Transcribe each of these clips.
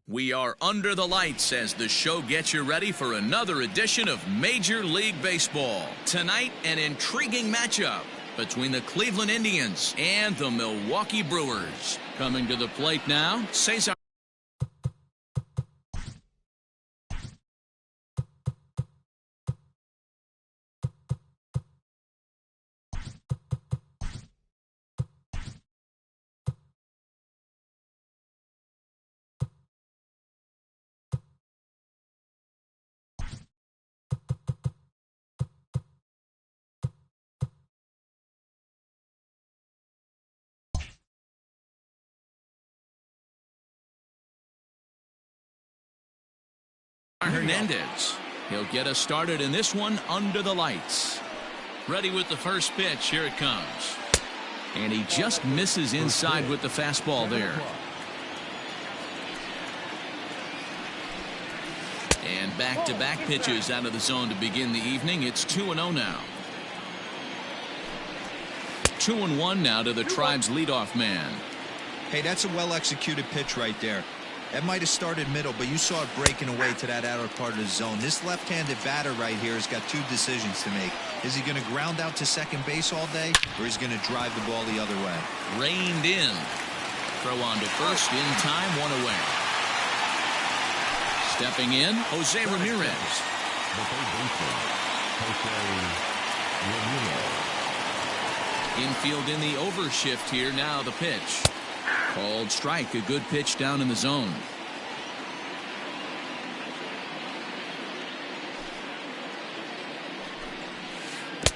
We are under the lights as the show gets you ready for another edition of Major League Baseball. Tonight, an intriguing matchup between the Cleveland Indians and the Milwaukee Brewers. Coming to the plate now, Cesar. Hernandez. He'll get us started in this one under the lights. Ready with the first pitch. Here it comes. And he just misses inside with the fastball there. And back-to-back pitches out of the zone to begin the evening. It's 2-0 now. 2-1 now to the Tribe's leadoff man. Hey, that's a well-executed pitch right there. That might have started middle, but you saw it breaking away to that outer part of the zone. This left-handed batter right here has got two decisions to make. Is he going to ground out to second base all day, or is he going to drive the ball the other way? Reined in. Throw on to first in time, one away. Stepping in, Jose Ramirez. Infield in the overshift here. Now the pitch. Called strike. A good pitch down in the zone.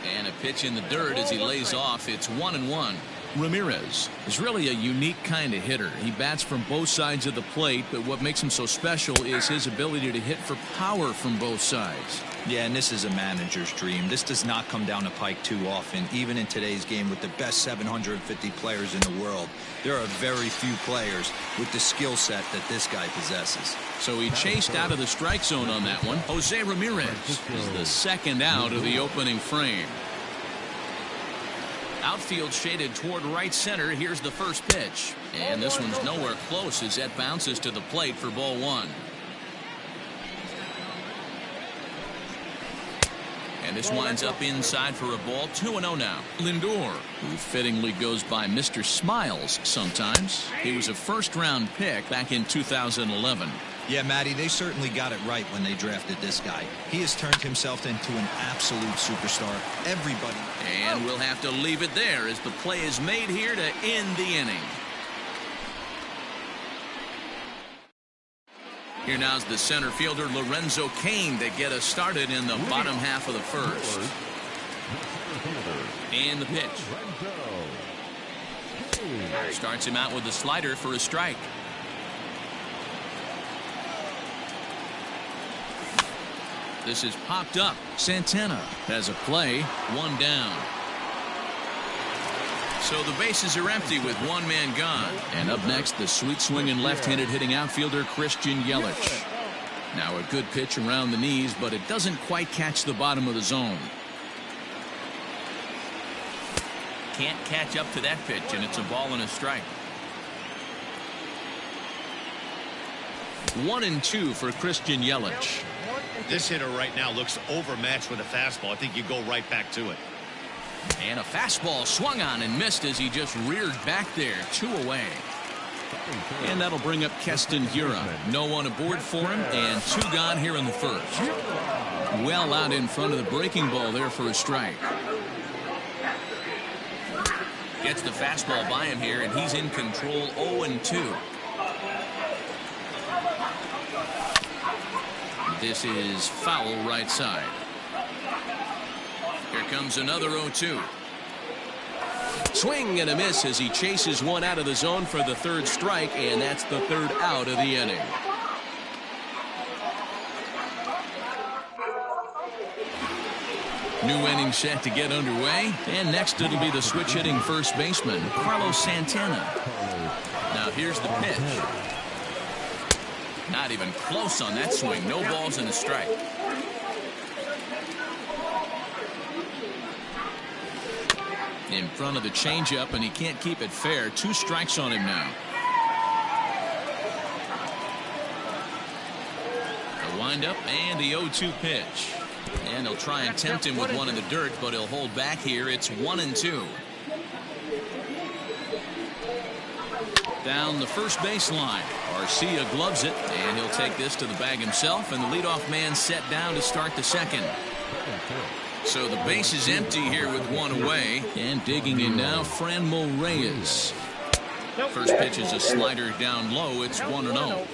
And a pitch in the dirt as he lays off. It's 1-1. Ramirez is really a unique kind of hitter. He bats from both sides of the plate, but what makes him so special is his ability to hit for power from both sides. Yeah, and this is a manager's dream. This does not come down the pike too often. Even in today's game with the best 750 players in the world, there are very few players with the skill set that this guy possesses. So he chased out of the strike zone on that one. Jose Ramirez is the second out of the opening frame. Outfield shaded toward right center. Here's the first pitch. And this one's nowhere close as that bounces to the plate for ball one. And this winds up inside for a ball. 2-0 now. Lindor, who fittingly goes by Mr. Smiles sometimes. He was a first-round pick back in 2011. Yeah, Matty, they certainly got it right when they drafted this guy. He has turned himself into an absolute superstar. Everybody. And we'll have to leave it there as the play is made here to end the inning. Here now's the center fielder Lorenzo Cain to get us started in the bottom half of the first. And the pitch. Starts him out with the slider for a strike. This is popped up. Santana has a play. One down. So the bases are empty with one man gone. And up next, the sweet swinging left-handed hitting outfielder Christian Yelich. Now a good pitch around the knees, but it doesn't quite catch the bottom of the zone. Can't catch up to that pitch, and it's a ball and a strike. 1-2 for Christian Yelich. This hitter right now looks overmatched with a fastball. I think you go right back to it. And a fastball swung on and missed as he just reared back there. 2 away. And that'll bring up Keston Hiura. No one aboard for him, and 2 gone here in the first. Well out in front of the breaking ball there for a strike. Gets the fastball by him here, and he's in control. 0-2. This is foul right side. Here comes another 0-2. Swing and a miss as he chases one out of the zone for the third strike, and that's the third out of the inning. New inning set to get underway, and next it'll be the switch hitting first baseman Carlos Santana. Now here's the pitch. Not even close on that swing. No balls and a strike. In front of the changeup, and he can't keep it fair. 2 strikes on him now. wind up, and the 0-2 pitch. And they'll try and tempt him with one in the dirt, but he'll hold back here. It's 1-2. Down the first baseline. Garcia gloves it, and he'll take this to the bag himself, and the leadoff man set down to start the second. So the base is empty here with one away, and digging in now, Franmil Reyes. First pitch is a slider down low. It's 1-0.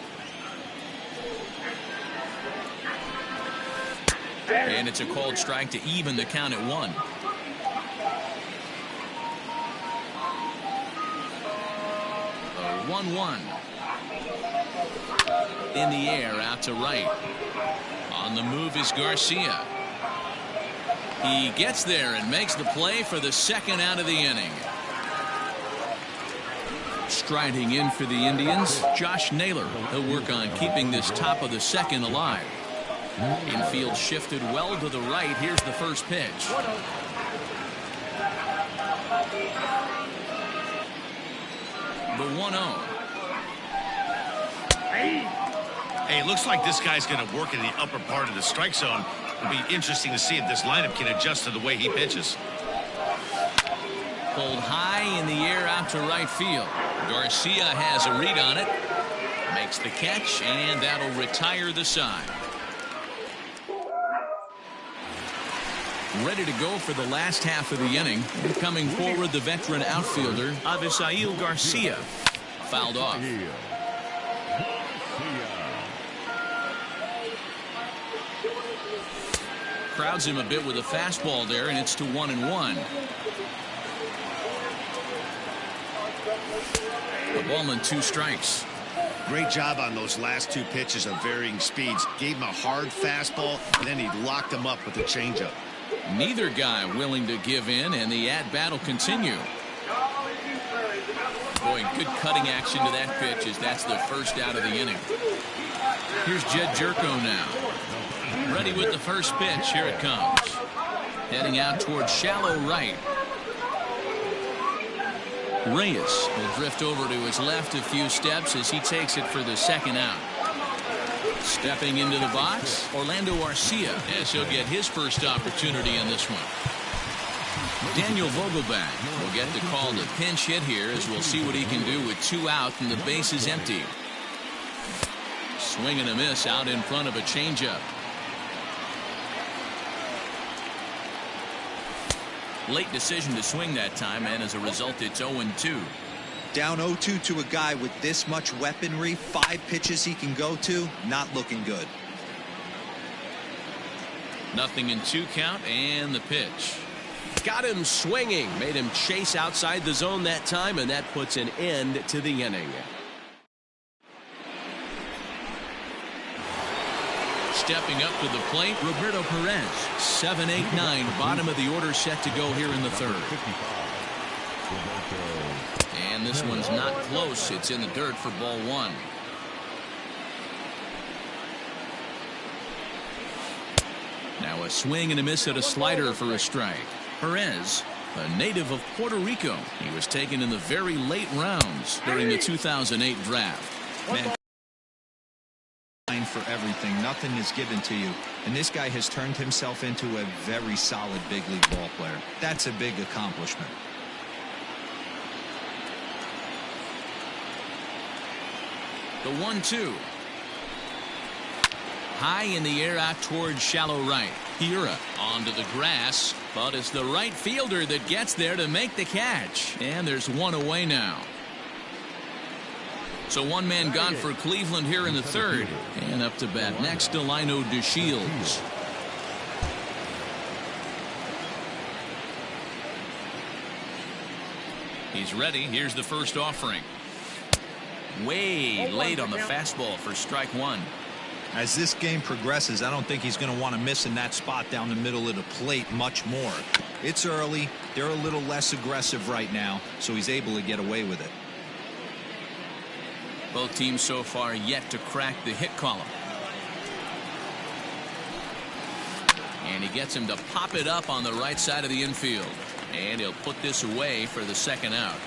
And it's a called strike to even the count at 1. The 1-1. In the air, out to right. On the move is Garcia. He gets there and makes the play for the second out of the inning. Striding in for the Indians, Josh Naylor. He'll work on keeping this top of the second alive. Infield shifted well to the right. Here's the first pitch. The 1-0. Hey, it looks like this guy's going to work in the upper part of the strike zone. It'll be interesting to see if this lineup can adjust to the way he pitches. Pulled high in the air out to right field. Garcia has a read on it. Makes the catch, and that'll retire the side. Ready to go for the last half of the inning. Coming forward, the veteran outfielder, Avisail Garcia. Fouled off. Crowds him a bit with a fastball there, and it's to 1-1. A ball and 2 strikes. Great job on those last 2 pitches of varying speeds. Gave him a hard fastball, and then he locked him up with a changeup. Neither guy willing to give in, and the at-bat will continue. Boy, good cutting action to that pitch as that's the first out of the inning. Here's Jed Jerko now. Ready with the first pitch. Here it comes. Heading out towards shallow right. Reyes will drift over to his left a few steps as he takes it for the second out. Stepping into the box, Orlando Arcia, as he'll get his first opportunity in this one. Daniel Vogelbach will get the call to pinch hit here, as we'll see what he can do with 2 out and the base is empty. Swing and a miss out in front of a changeup. Late decision to swing that time, and as a result, it's 0-2. Down 0-2 to a guy with this much weaponry, 5 pitches he can go to, not looking good. 0-2 count, and the pitch. Got him swinging, made him chase outside the zone that time, and that puts an end to the inning. Stepping up to the plate, Roberto Perez. 7-8-9, bottom of the order set to go here in the third. And this one's not close. It's in the dirt for ball 1. Now a swing and a miss at a slider for a strike. Perez, a native of Puerto Rico. He was taken in the very late rounds during the 2008 draft. Man, for everything, nothing is given to you, and this guy has turned himself into a very solid big league ball player. That's a big accomplishment. The 1-2. High in the air out towards shallow right. Hira onto the grass, but it's the right fielder that gets there to make the catch, and there's 1 away now. So 1 man gone for Cleveland here in the third. And up to bat next, Delino DeShields. He's ready. Here's the first offering. Way late on the fastball for strike 1. As this game progresses, I don't think he's going to want to miss in that spot down the middle of the plate much more. It's early. They're a little less aggressive right now, so he's able to get away with it. Both teams so far yet to crack the hit column. And he gets him to pop it up on the right side of the infield. And he'll put this away for the second out.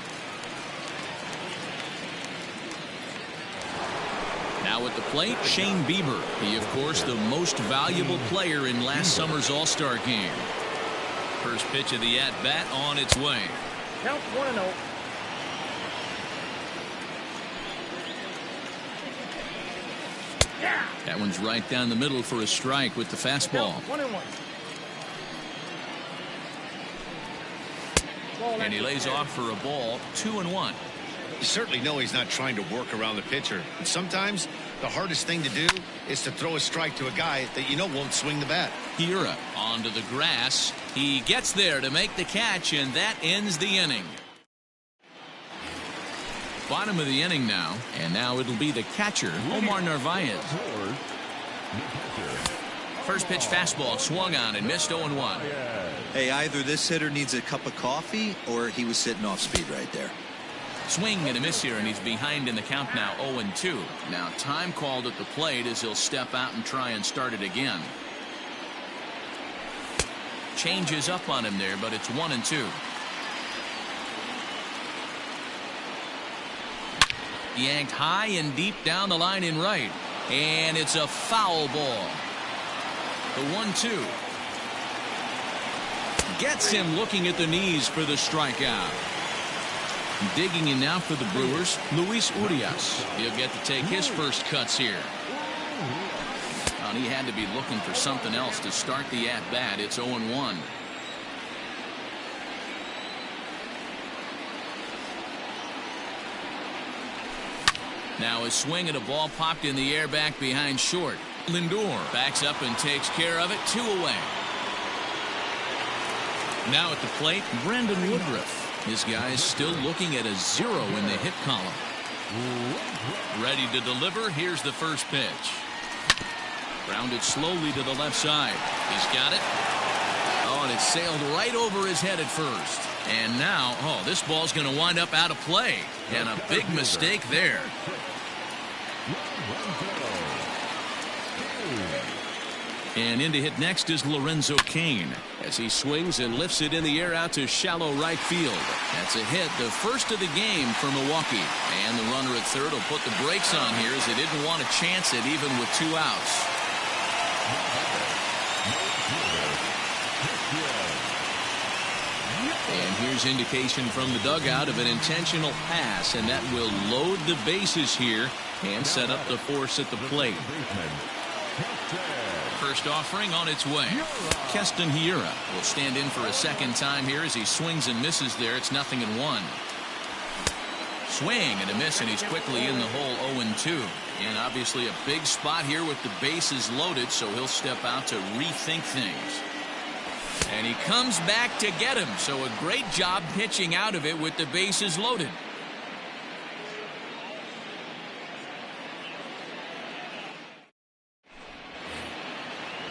Now Now at the plate, Shane Bieber. He, of course, the most valuable player in last summer's All-Star game. First pitch of the at-bat on its way. Count 1-0. That one's right down the middle for a strike with the fastball. 1-1. And he lays off for a ball, 2-1. You certainly know he's not trying to work around the pitcher. And sometimes the hardest thing to do is to throw a strike to a guy that you know won't swing the bat. Hiura onto the grass. He gets there to make the catch, and that ends the inning. Bottom of the inning now, and now it'll be the catcher, Omar Narvaez. First pitch fastball swung on and missed 0-1. Hey, either this hitter needs a cup of coffee or he was sitting off speed right there. Swing and a miss here, and he's behind in the count now, 0-2. Now time called at the plate as he'll step out and try and start it again. Changes up on him there, but it's 1-2. Yanked high and deep down the line in right, and it's a foul ball. The 1-2 gets him looking at the knees for the strikeout. Digging in now for the Brewers, Luis Urias. He'll get to take his first cuts here. Well, he had to be looking for something else to start the at-bat. It's 0-1. Now a swing at a ball popped in the air back behind short. Lindor backs up and takes care of it. 2 away. Now at the plate, Brandon Woodruff. His guy is still looking at a 0 in the hit column. Ready to deliver. Here's the first pitch. Grounded slowly to the left side. He's got it. Oh, and it sailed right over his head at first. And now, oh, this ball's going to wind up out of play. And a big mistake there. And in to hit next is Lorenzo Cain as he swings and lifts it in the air out to shallow right field. That's a hit, the first of the game for Milwaukee. And the runner at third will put the brakes on here as they didn't want to chance it even with 2 outs. And here's indication from the dugout of an intentional pass, and that will load the bases here and set up the force at the plate. First offering on its way. Keston Hiura will stand in for a second time here as he swings and misses there. It's 0-1. Swing and a miss, and he's quickly in the hole. 0-2. And obviously a big spot here with the bases loaded, so he'll step out to rethink things. And he comes back to get him, so a great job pitching out of it with the bases loaded.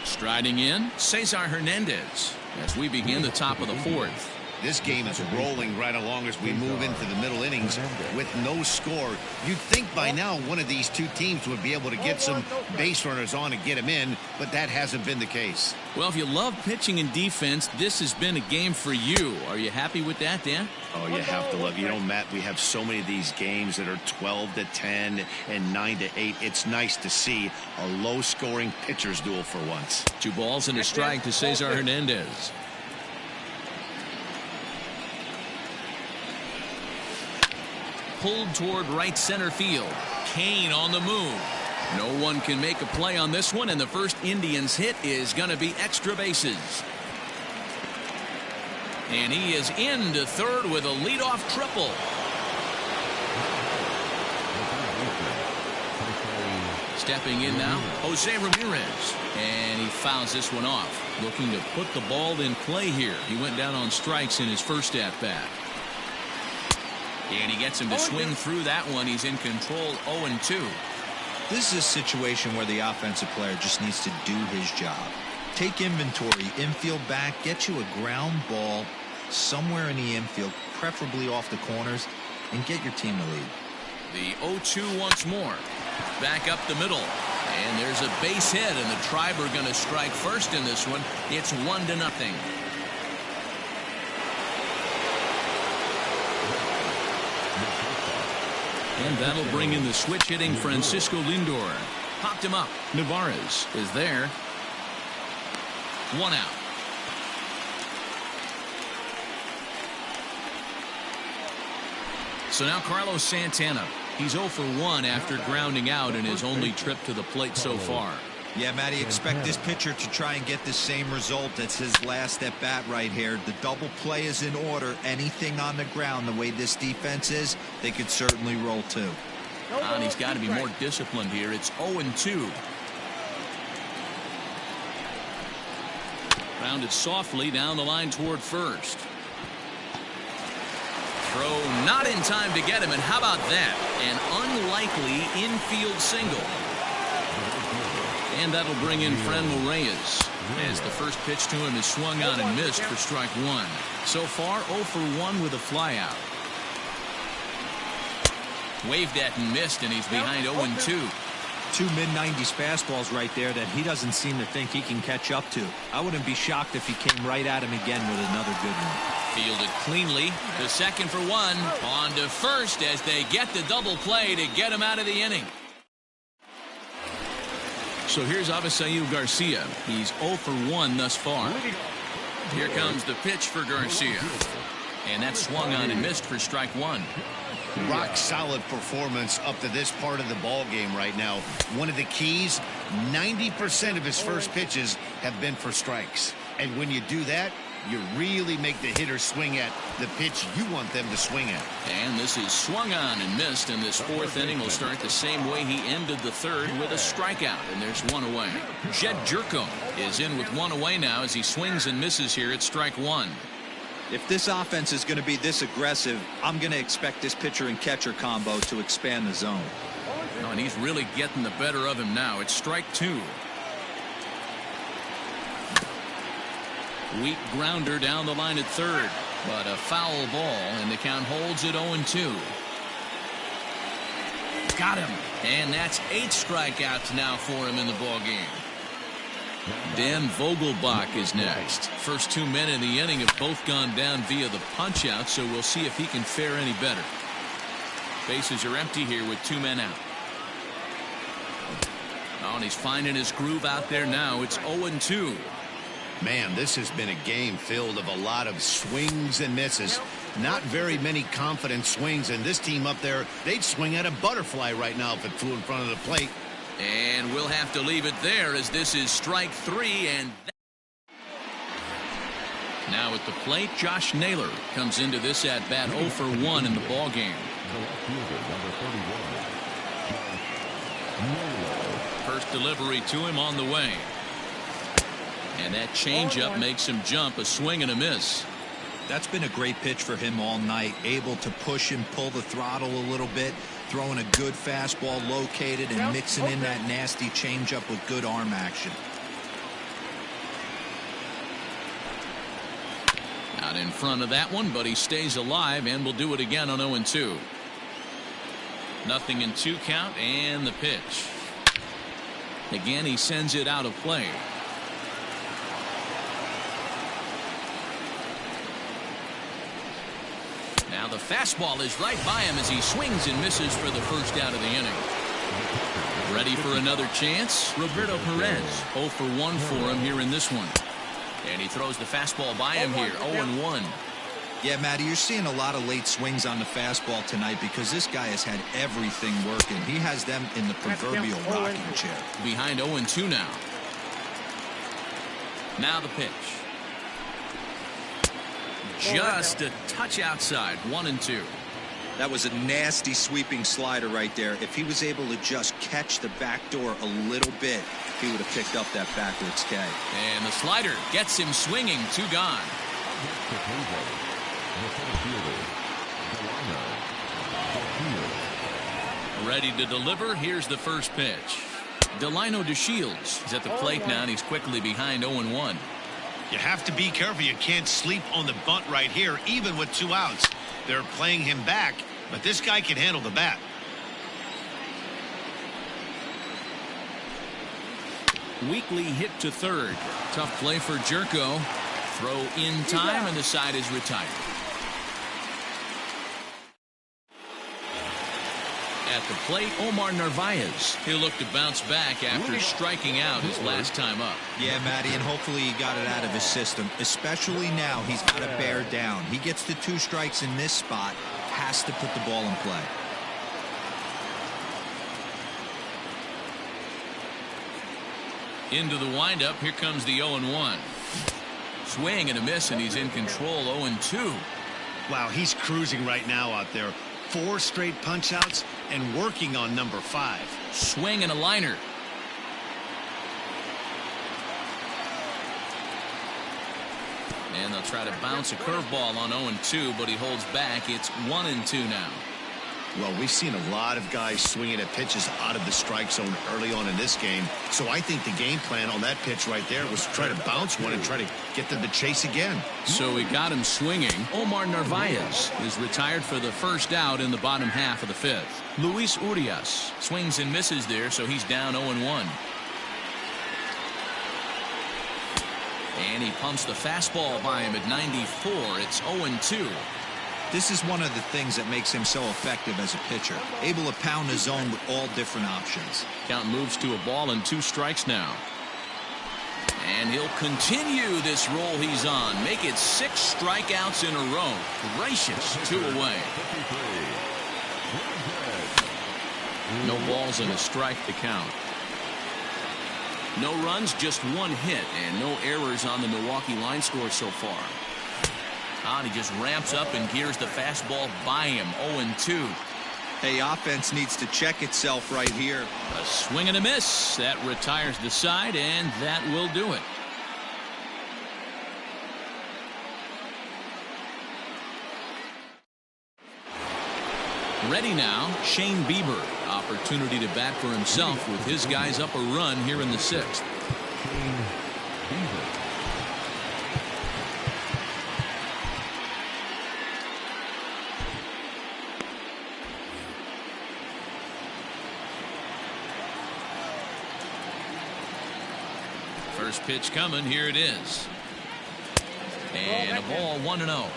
Striding in, Cesar Hernandez as we begin the top of the 4th. This game is rolling right along as we move into the middle innings with no score. You'd think by now one of these two teams would be able to get some base runners on and get them in, but that hasn't been the case. Well, if you love pitching and defense, this has been a game for you. Are you happy with that, Dan? Oh, you have to love. You know, Matt, we have so many of these games that are 12-10 and 9-8. It's nice to see a low-scoring pitcher's duel for once. 2 balls and a strike to Cesar Hernandez. Pulled toward right center field. Cain on the move. No one can make a play on this one, and the first Indians hit is going to be extra bases. And he is into third with a leadoff triple. Stepping in now, Jose Ramirez. And he fouls this one off. Looking to put the ball in play here. He went down on strikes in his first at-bat. And he gets him to swing through that one. He's in control. 0-2. This is a situation where the offensive player just needs to do his job. Take inventory, infield back, get you a ground ball somewhere in the infield, preferably off the corners, and get your team to lead. The 0-2 once more. Back up the middle. And there's a base hit, and the Tribe are going to strike first in this one. It's 1-0. And that'll bring in the switch hitting Francisco Lindor. Popped him up. Navarez is there. 1 out. So now Carlos Santana. He's 0 for 1 after grounding out in his only trip to the plate so far. Yeah, Matty, expect this pitcher to try and get the same result. That's his last at bat right here. The double play is in order. Anything on the ground, the way this defense is, they could certainly roll too. And he's got to be more disciplined here. It's 0-2. Grounded softly down the line toward first. Throw not in time to get him, and how about that? An unlikely infield single. And that'll bring in Franmil Reyes, as the first pitch to him is swung on and missed for strike 1. So far 0 for 1 with a flyout. Waved at and missed, and he's behind 0-2. 2 mid-90s fastballs right there that he doesn't seem to think he can catch up to. I wouldn't be shocked if he came right at him again with another good one. Fielded cleanly to second for 1. On to first as they get the double play to get him out of the inning. So here's Avisaíl Garcia. He's 0 for 1 thus far. Here comes the pitch for Garcia. And that's swung on and missed for strike 1. Rock solid performance up to this part of the ball game right now. One of the keys, 90% of his first pitches have been for strikes. And when you do that, you really make the hitter swing at the pitch you want them to swing at. And this is swung on and missed, and this 4th inning will start the same way he ended the 3rd with a strikeout, and there's 1 away. Jed Jerko is in with 1 away now as he swings and misses here at strike 1. If this offense is going to be this aggressive, I'm going to expect this pitcher and catcher combo to expand the zone. Oh, and he's really getting the better of him now. It's strike 2. Weak grounder down the line at 3rd, but a foul ball, and the count holds at 0-2. Got him, and that's 8 strikeouts now for him in the ball game. Dan Vogelbach is next. First 2 men in the inning have both gone down via the punch out, so we'll see if he can fare any better. Bases are empty here with 2 men out. Oh, and he's finding his groove out there now. It's 0-2. Man, this has been a game filled of a lot of swings and misses. Not very many confident swings, and this team up there, they'd swing at a butterfly right now if it flew in front of the plate. And we'll have to leave it there as this is strike 3. And now at the plate, Josh Naylor comes into this at bat 0 for 1 in the ball game. First delivery to him on the way. And that changeup makes him jump, a swing and a miss. That's been a great pitch for him all night. Able to push and pull the throttle a little bit, throwing a good fastball located and mixing in that nasty changeup with good arm action. Out in front of that one, but he stays alive and will do it again on 0-2. Nothing in 2 count, and the pitch. Again, he sends it out of play. Now the fastball is right by him as he swings and misses for the first out of the inning. Ready for another chance? Roberto Perez 0 for 1 for him here in this one. And he throws the fastball by him here, 0-1. Yeah, Matty, you're seeing a lot of late swings on the fastball tonight because this guy has had everything working. He has them in the proverbial rocking chair. Behind 0-2 now. Now the pitch. Just a touch outside, 1-2. That was a nasty sweeping slider right there. If he was able to just catch the back door a little bit, he would have picked up that backwards K. And the slider gets him swinging, 2 gone. Ready to deliver. Here's the first pitch. Delino DeShields is at the plate now, and he's quickly behind 0-1. You have to be careful. You can't sleep on the bunt right here, even with 2 outs. They're playing him back, but this guy can handle the bat. Weakly hit to 3rd. Tough play for Jerko. Throw in time, and the side is retired. At the plate, Omar Narvaez. He'll look to bounce back after striking out his last time up. Yeah, Matty, and hopefully he got it out of his system. Especially now, he's got to bear down. He gets the 2 strikes in this spot, has to put the ball in play. Into the windup, here comes the 0-1. Swing and a miss, and he's in control. 0-2. Wow, he's cruising right now out there. 4 straight punch outs and working on number 5. Swing and a liner. And they'll try to bounce a curveball on 0-2, but he holds back. It's 1-2 now. Well, we've seen a lot of guys swinging at pitches out of the strike zone early on in this game. So I think the game plan on that pitch right there was to try to bounce one and try to get them to chase again. So he got him swinging. Omar Narvaez is retired for the first out in the bottom half of the 5th. Luis Urias swings and misses there, so he's down 0-1. And he pumps the fastball by him at 94. It's 0-2. This is one of the things that makes him so effective as a pitcher. Able to pound the zone with all different options. Count moves to a ball and 2 strikes now. And he'll continue this roll he's on. Make it 6 strikeouts in a row. Gracious, 2 away. No balls and a strike to count. No runs, just 1 hit, and no errors on the Milwaukee line score so far. And he just ramps up and gears the fastball by him. 0-2. Hey, offense needs to check itself right here. A swing and a miss. That retires the side, and that will do it. Ready now, Shane Bieber. Opportunity to bat for himself with his guys up a run here in the 6th. First pitch coming. Here it is. And a ball 1-0.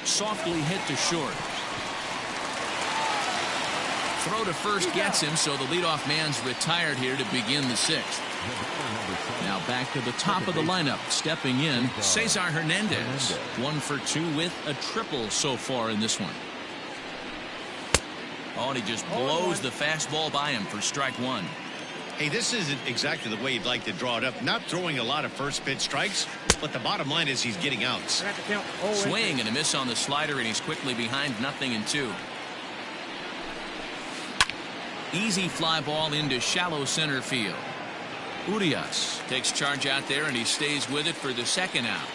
Softly hit to short. Throw to first gets him, so the leadoff man's retired here to begin the 6th. Now back to the top of the lineup. Stepping in, Cesar Hernandez. 1 for 2 with a triple so far in this one. Oh, and he just blows the fastball by him for strike 1. Hey, this isn't exactly the way you'd like to draw it up. Not throwing a lot of first pitch strikes, but the bottom line is he's getting outs. Swing and a miss on the slider, and he's quickly behind 0-2. Easy fly ball into shallow center field. Urias takes charge out there, and he stays with it for the 2nd out.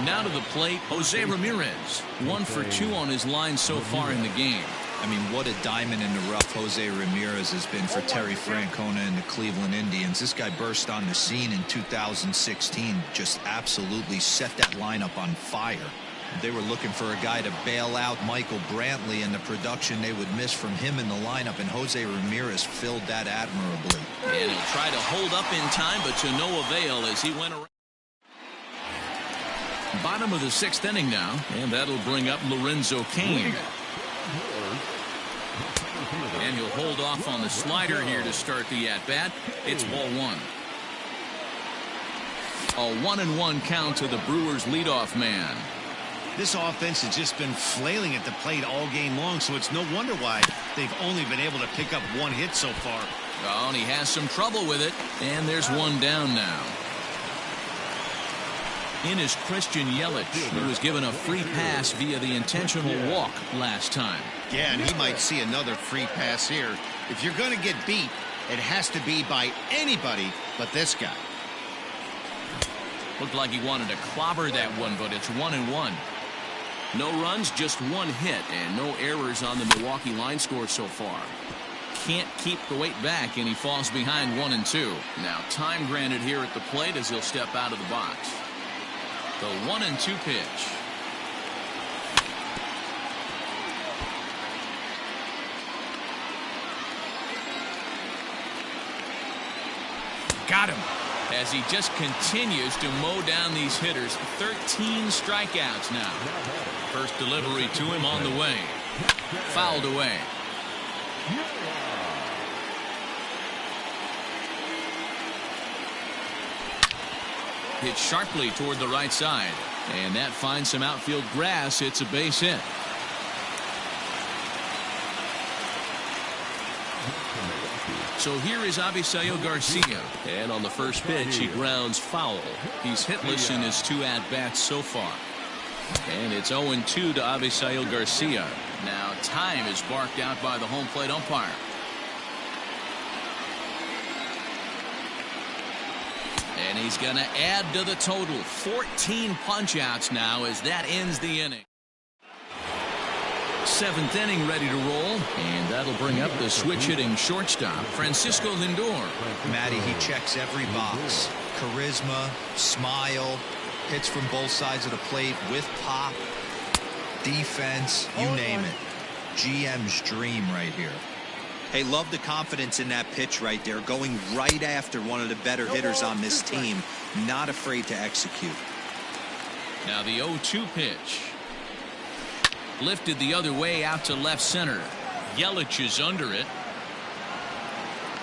Now to the plate, Jose Ramirez. 1 for 2 on his line so far in the game. I mean, what a diamond in the rough Jose Ramirez has been for Terry Francona and the Cleveland Indians. This guy burst on the scene in 2016, just absolutely set that lineup on fire. They were looking for a guy to bail out Michael Brantley, and the production they would miss from him in the lineup, and Jose Ramirez filled that admirably. And he'll try to hold up in time, but to no avail as he went around. Bottom of the 6th inning now, and that'll bring up Lorenzo Cain. And he'll hold off on the slider here to start the at-bat. It's ball 1. A 1-1 count to the Brewers leadoff man. This offense has just been flailing at the plate all game long, so it's no wonder why they've only been able to pick up 1 hit so far. Oh, and he has some trouble with it, and there's 1 down now. In is Christian Yelich, who was given a free pass via the intentional walk last time. Yeah, and he might see another free pass here. If you're going to get beat, it has to be by anybody but this guy. Looked like he wanted to clobber that one, but it's 1-1. No runs, just 1 hit, and no errors on the Milwaukee line score so far. Can't keep the weight back, and he falls behind 1-2. Now time granted here at the plate as he'll step out of the box. The 1-2 pitch. Got him. as he just continues to mow down these hitters. 13 strikeouts now. First delivery to him on the way. Fouled away. Hit sharply toward the right side, and that finds some outfield grass. It's a base hit. So here is Avisail Garcia, and on the first pitch he grounds foul. He's hitless in his 2 at-bats so far, and it's 0-2 to Avisail Garcia. Now time is barked out by the home plate umpire. And he's going to add to the total. 14 punch-outs now as that ends the inning. 7th inning ready to roll, and that'll bring up the switch-hitting shortstop, Francisco Lindor. Matty, he checks every box. Charisma, smile, hits from both sides of the plate with pop, defense, you name it. GM's dream right here. Hey, love the confidence in that pitch right there, going right after one of the better hitters on this team, not afraid to execute. Now the 0-2 pitch. Lifted the other way out to left center. Yelich is under it.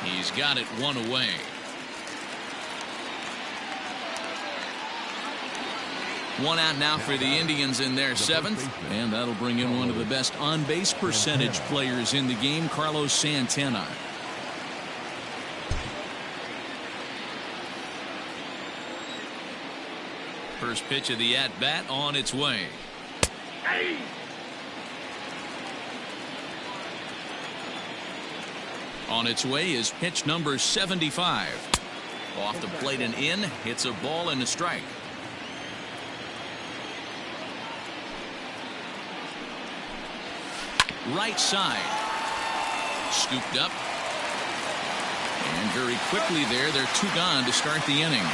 He's got it 1 away. One out now for the Indians in their 7th, and that'll bring in one of the best on-base percentage players in the game, Carlos Santana. First pitch of the at-bat on its way. On its way is pitch number 75. Off the plate and in. Hits a ball and a strike. Right side. Scooped up. And very quickly they're 2 gone to start the inning.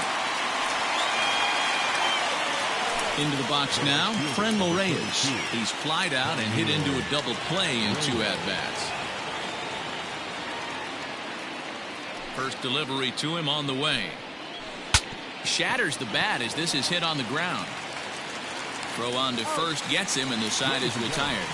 Into the box now, Franmil Reyes. He's flied out and hit into a double play in 2 at-bats. First delivery to him on the way. Shatters the bat as this is hit on the ground. Throw on to first gets him, and the side is retired.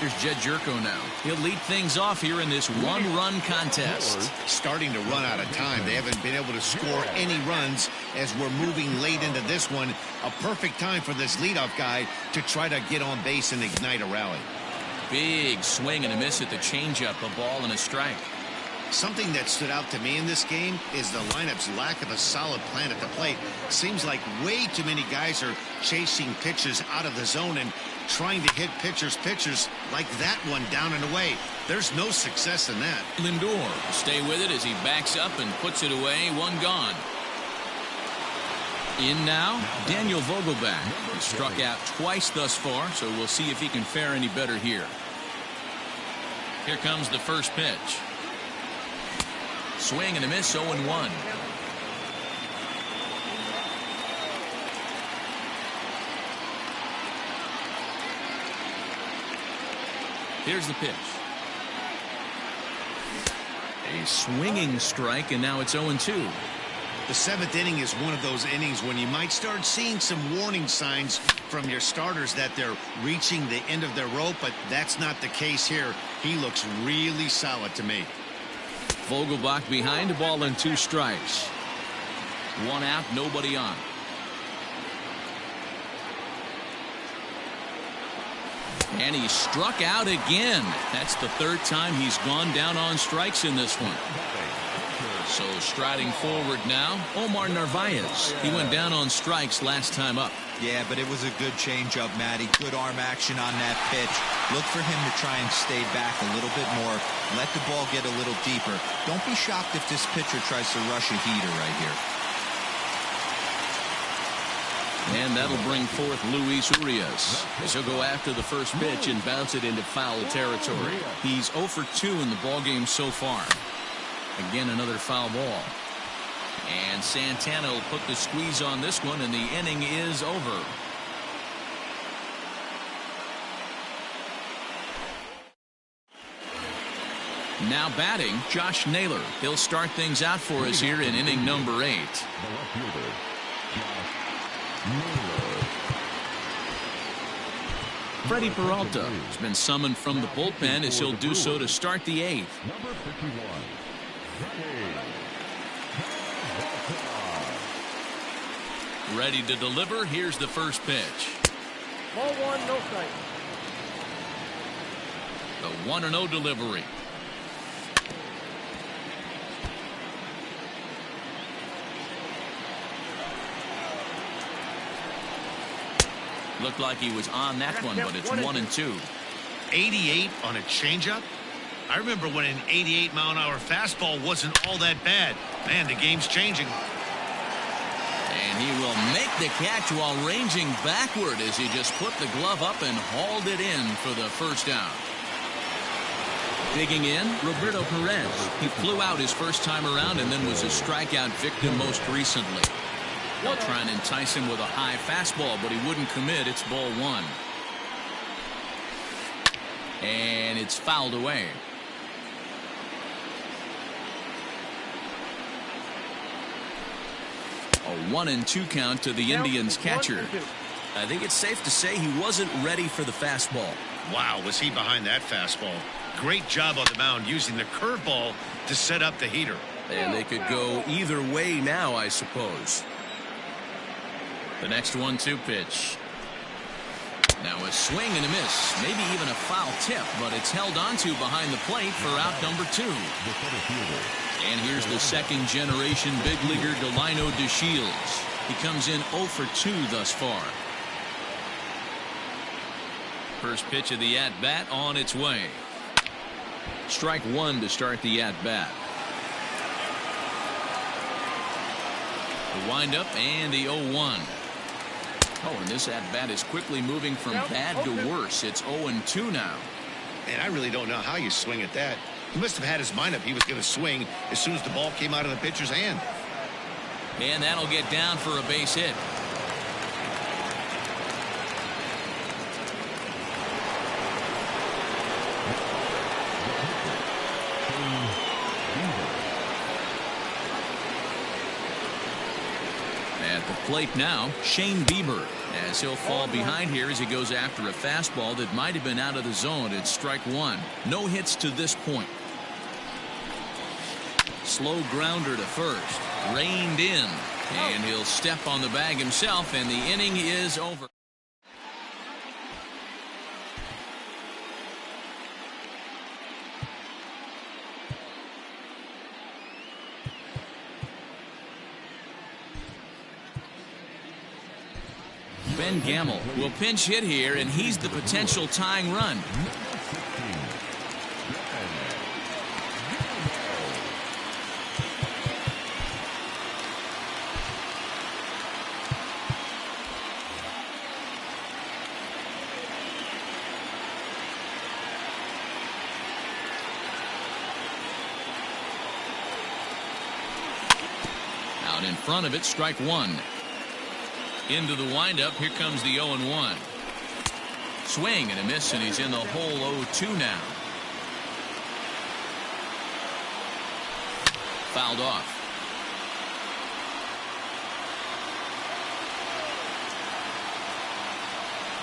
Here's Jed Jerko now. He'll lead things off here in this 1-run contest. Starting to run out of time. They haven't been able to score any runs as we're moving late into this one. A perfect time for this leadoff guy to try to get on base and ignite a rally. Big swing and a miss at the changeup, a ball and a strike. Something that stood out to me in this game is the lineup's lack of a solid plan at the plate. Seems like way too many guys are chasing pitches out of the zone and trying to hit pitchers like that one down and away. There's no success in that. Lindor stay with it as he backs up and puts it away. 1 gone. In now, Daniel Vogelbach. He struck out twice thus far, so we'll see if he can fare any better here. Here comes the first pitch. Swing and a miss, 0-1. Here's the pitch. A swinging strike, and now it's 0-2. The 7th inning is one of those innings when you might start seeing some warning signs from your starters that they're reaching the end of their rope, but that's not the case here. He looks really solid to me. Vogelbach behind, a ball and 2 strikes. 1 out, nobody on. And he struck out again. That's the 3rd time he's gone down on strikes in this one. So striding forward now, Omar Narvaez. He went down on strikes last time up. Yeah, but it was a good changeup, Matty. Good arm action on that pitch. Look for him to try and stay back a little bit more. Let the ball get a little deeper. Don't be shocked if this pitcher tries to rush a heater right here. And that'll bring forth Luis Urias. He'll go after the first pitch and bounce it into foul territory. He's 0 for 2 in the ballgame so far. Again, another foul ball. And Santana will put the squeeze on this one, and the inning is over. Now batting, Josh Naylor. He'll start things out for us here in inning number 8. Freddie Peralta has been summoned from the bullpen as he'll do so to start the 8th. Ready to deliver. Here's the first pitch. Ball 1, no strike. The 1-0 delivery. Looked like he was on that one, but it's 1-2. 88 on a changeup? I remember when an 88-mile-an-hour fastball wasn't all that bad. Man, the game's changing. And he will make the catch while ranging backward as he just put the glove up and hauled it in for the first out. Digging in, Roberto Perez. He flew out his first time around and then was a strikeout victim most recently. They'll try and entice him with a high fastball, but he wouldn't commit. It's ball 1. And it's fouled away. A 1-2 count to the Indians catcher. I think it's safe to say he wasn't ready for the fastball. Wow, was he behind that fastball. Great job on the mound using the curveball to set up the heater. And they could go either way now, I suppose. The next 1-2 pitch. Now a swing and a miss. Maybe even a foul tip, but it's held onto behind the plate for out number 2. And here's the second generation big leaguer Delino DeShields. He comes in 0 for 2 thus far. First pitch of the at-bat on its way. Strike 1 to start the at-bat. The windup and the 0-1. Oh, and this at-bat is quickly moving from bad to worse. It's 0-2 now. And I really don't know how you swing at that. He must have had his mind up he was going to swing as soon as the ball came out of the pitcher's hand. And that'll get down for a base hit. At the plate now, Shane Bieber, as he'll fall behind here as he goes after a fastball that might have been out of the zone. It's strike 1. No hits to this point. Slow grounder to first. Reined in. And he'll step on the bag himself, and the inning is over. Ben Gamble will pinch hit here, and he's the potential tying run. Out in front of it, strike 1. Into the windup, here comes the 0-1. Swing and a miss, and he's in the hole 0-2 now. Fouled off.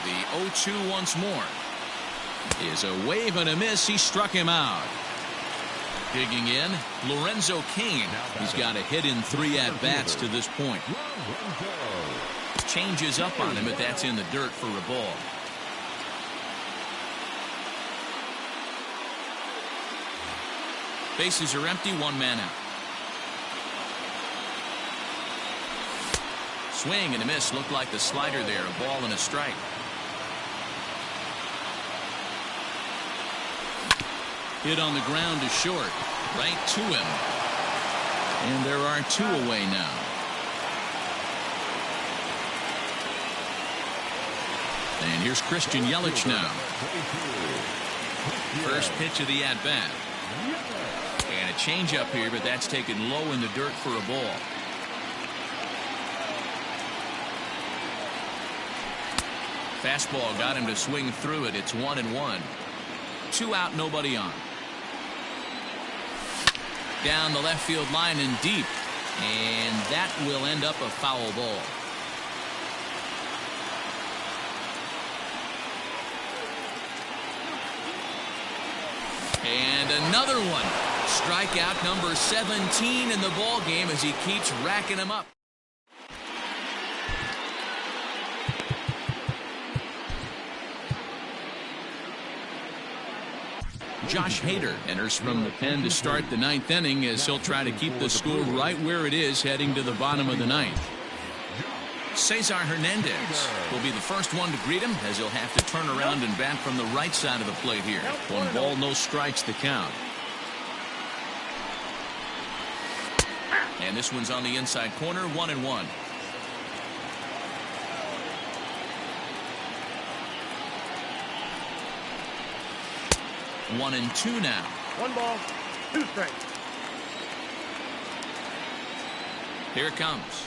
The 0-2 once more. Is a wave and a miss. He struck him out. Digging in, Lorenzo Cain. He's got a hit in 3 at-bats to this point. Changes up on him, but that's in the dirt for a ball. Bases are empty, 1 man out. Swing and a miss. Looked like the slider there. A ball and a strike. Hit on the ground to short. Right to him. And there are 2 away now. And here's Christian Yelich now. First pitch of the at-bat. And a changeup here, but that's taken low in the dirt for a ball. Fastball got him to swing through it. It's 1-1. 2 out, nobody on. Down the left field line and deep. And that will end up a foul ball. And another one. Strikeout number 17 in the ball game as he keeps racking them up. Josh Hader enters from the pen to start the ninth inning as he'll try to keep the score right where it is heading to the bottom of the ninth. Cesar Hernandez will be the first one to greet him as he'll have to turn around and bat from the right side of the plate here. 1 ball, no strikes to count. And this one's on the inside corner, 1-1. One and two now. 1 ball, 2 strikes. Here it comes.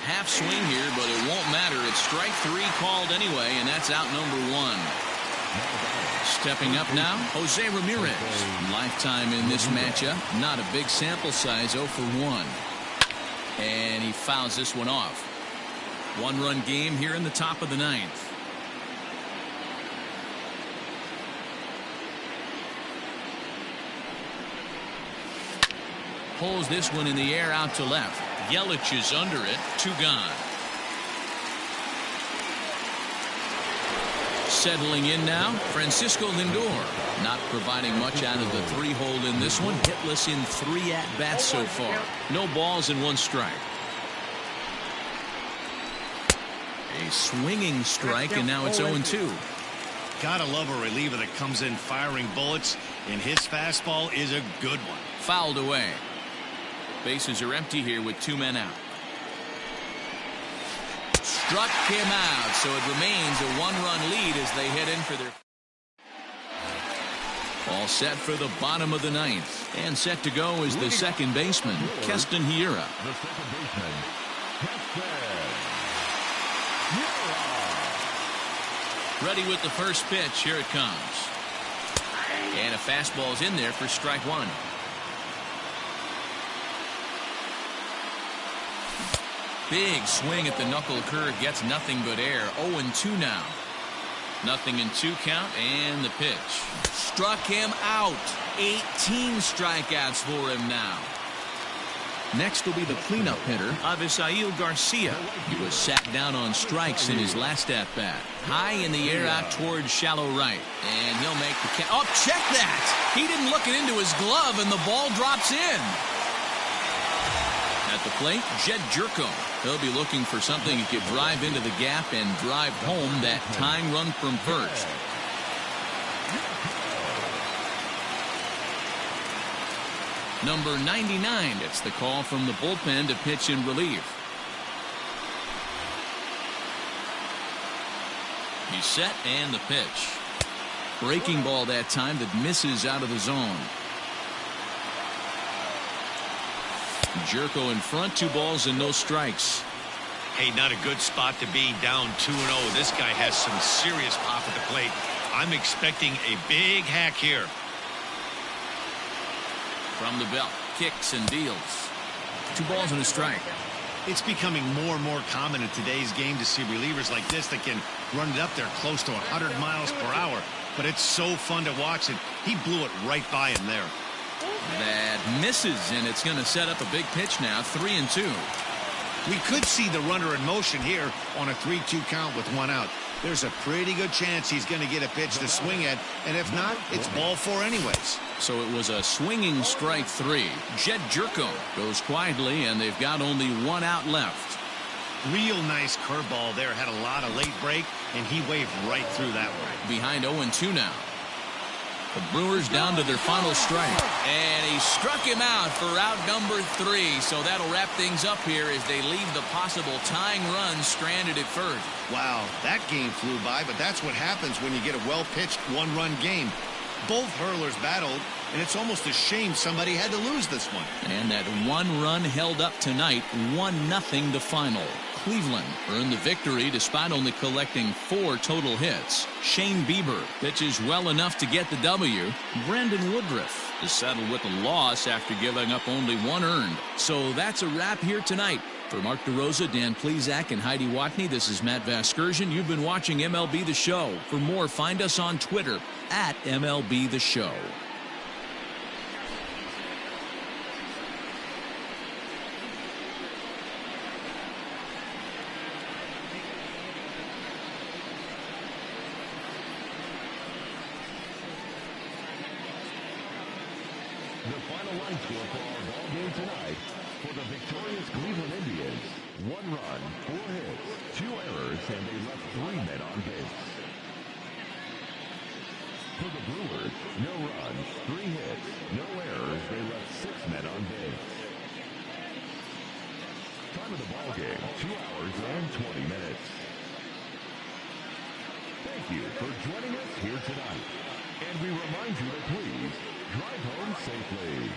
Half swing here, but it won't matter. It's strike 3 called anyway, and that's out number 1. Stepping up now, Jose Ramirez. Lifetime in this matchup. Not a big sample size, 0 for 1. And he fouls this one off. 1-run game here in the top of the ninth. Pulls this one in the air out to left. Yelich is under it. 2 gone. Settling in now, Francisco Lindor. Not providing much out of the 3-hole in this one. Hitless in 3 at-bats so far. No balls and 1 strike. A swinging strike, and now it's 0-2. Gotta love a reliever that comes in firing bullets, and his fastball is a good one. Fouled away. Bases are empty here with 2 men out. Struck him out, so it remains a 1-run lead as they head in for their... All set for the bottom of the ninth. And set to go is the second baseman, Keston Hiura. The second baseman, Ready with the first pitch. Here it comes. And a fastball's in there for strike 1. Big swing at the knuckle curve, gets nothing but air. 0-2 now. Nothing in 2 count, and the pitch. Struck him out. 18 strikeouts for him now. Next will be the cleanup hitter, Avisail Garcia. He was sat down on strikes in his last at-bat. High in the air out towards shallow right. And he'll make the catch. Oh, check that! He didn't look it into his glove, and the ball drops in. At the plate, Jed Jerko. He'll be looking for something he could drive into the gap and drive home that tying run from first. Number 99 gets the call from the bullpen to pitch in relief. He's set, and the pitch. Breaking ball that time that misses out of the zone. Jerko in front, 2 balls and no strikes. Hey, not a good spot to be, down 2-0. This guy has some serious pop at the plate. I'm expecting a big hack here. From the belt, kicks and deals. 2 balls and a strike. It's becoming more and more common in today's game to see relievers like this that can run it up there close to 100 miles per hour. But it's so fun to watch it. He blew it right by him there. That misses, and it's going to set up a big pitch now, 3-2. We could see the runner in motion here on a 3-2 count with 1 out. There's a pretty good chance he's going to get a pitch to swing at, and if not, it's ball 4 anyways. So it was a swinging strike 3. Jed Jerko goes quietly, and they've got only 1 out left. Real nice curveball there, had a lot of late break, and he waved right through that one. Behind 0-2 now. The Brewers down to their final strike. And he struck him out for out number 3. So that'll wrap things up here as they leave the possible tying run stranded at first. Wow, that game flew by, but that's what happens when you get a well-pitched 1-run game. Both hurlers battled, and it's almost a shame somebody had to lose this one. And that 1 run held up tonight, 1-0 to final. Cleveland earned the victory despite only collecting 4 total hits. Shane Bieber pitches well enough to get the W. Brandon Woodruff is settled with a loss after giving up only 1 earned. So that's a wrap here tonight. For Mark DeRosa, Dan Plezak, and Heidi Watney, this is Matt Vasgersian. You've been watching MLB The Show. For more, find us on Twitter at MLB The Show. The final line score for our ball game tonight: for the victorious Cleveland Indians, 1 run, 4 hits, 2 errors, and they left 3 men on base. For the Brewers, no runs, 3 hits, no errors, they left 6 men on base. Time of the ball game: 2 hours and 20 minutes. Thank you for joining us here tonight. And we remind you to please drive home safely.